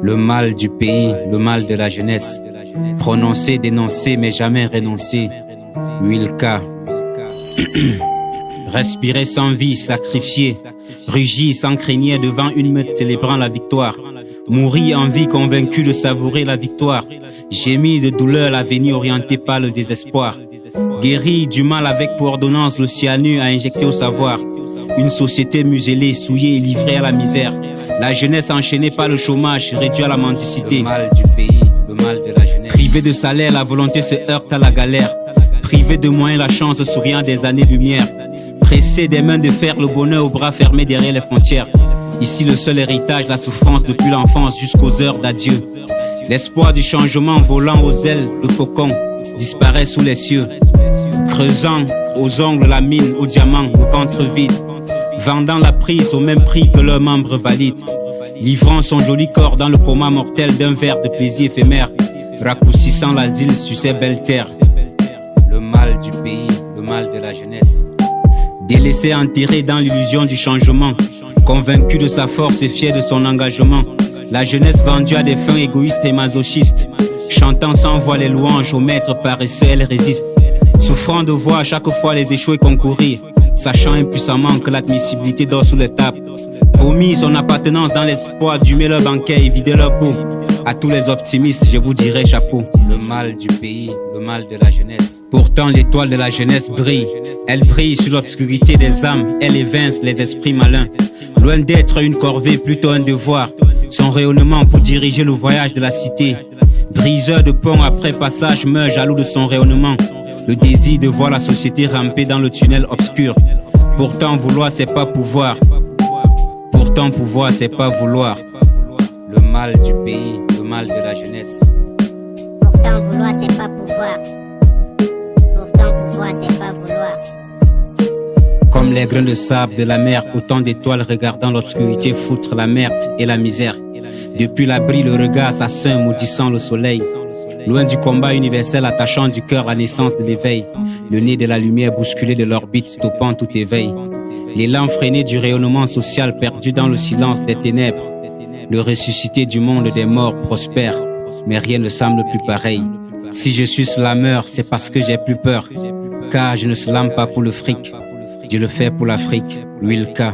Le mal du pays, le mal de la jeunesse. Prononcer, dénoncer, mais jamais renoncer. Wilka. Respirer sans vie, sacrifier. Rugir sans crinière devant une meute célébrant la victoire. Mourir en vie, convaincu de savourer la victoire. Gémir de douleur, l'avenir orienté par le désespoir. Guérir du mal avec pour ordonnance le cyanure à injecter au savoir. Une société muselée, souillée et livrée à la misère. La jeunesse enchaînée par le chômage, réduite à la mendicité. Le mal du pays, le mal de la jeunesse. Privé de salaire, la volonté se heurte à la galère. Privé de moyens, la chance souriant des années-lumière. Pressé des mains de fer, le bonheur aux bras fermés derrière les frontières. Ici le seul héritage, la souffrance depuis l'enfance jusqu'aux heures d'adieu. L'espoir du changement volant aux ailes de faucon disparaît sous les cieux. Creusant aux ongles la mine, au diamant, au ventre vide. Vendant la prise au même prix que leurs membres valides. Livrant son joli corps dans le coma mortel d'un verre de plaisir éphémère. Raccourcissant l'asile sur ces belles terres. Le mal du pays, le mal de la jeunesse. Délaissé, enterré dans l'illusion du changement. Convaincu de sa force et fier de son engagement. La jeunesse vendue à des fins égoïstes et masochistes. Chantant sans voix les louanges aux maîtres paresseux, elle résiste. Souffrant de voir à chaque fois les échouer concourir. Sachant impuissamment que l'admissibilité dort sous les tables. Vomir son appartenance dans l'espoir d'humer leur banquet et vider leur peau. À tous les optimistes, je vous dirai chapeau. Le mal du pays, le mal de la jeunesse. Pourtant l'étoile de la jeunesse brille. Elle brille sur l'obscurité des âmes. Elle évince les esprits malins. Loin d'être une corvée, plutôt un devoir. Son rayonnement pour diriger le voyage de la cité. Briseur de pont après passage meurt jaloux de son rayonnement. Le désir de voir la société ramper dans le tunnel obscur. Pourtant vouloir c'est pas pouvoir. Pourtant pouvoir c'est pas vouloir. Le mal du pays, le mal de la jeunesse. Pourtant vouloir c'est pas pouvoir. Pourtant pouvoir c'est pas vouloir. Comme les grains de sable de la mer, autant d'étoiles regardant l'obscurité foutre la merde et la misère. Depuis l'abri le regard s'asseint maudissant le soleil. Loin du combat universel attachant du cœur la naissance de l'éveil. Le nez de la lumière bousculé de l'orbite stoppant tout éveil. L'élan freiné du rayonnement social perdu dans le silence des ténèbres. Le ressuscité du monde des morts prospère, mais rien ne semble plus pareil. Si je suis slameur, c'est parce que j'ai plus peur. Car je ne slame pas pour le fric, je le fais pour l'Afrique. Wilka.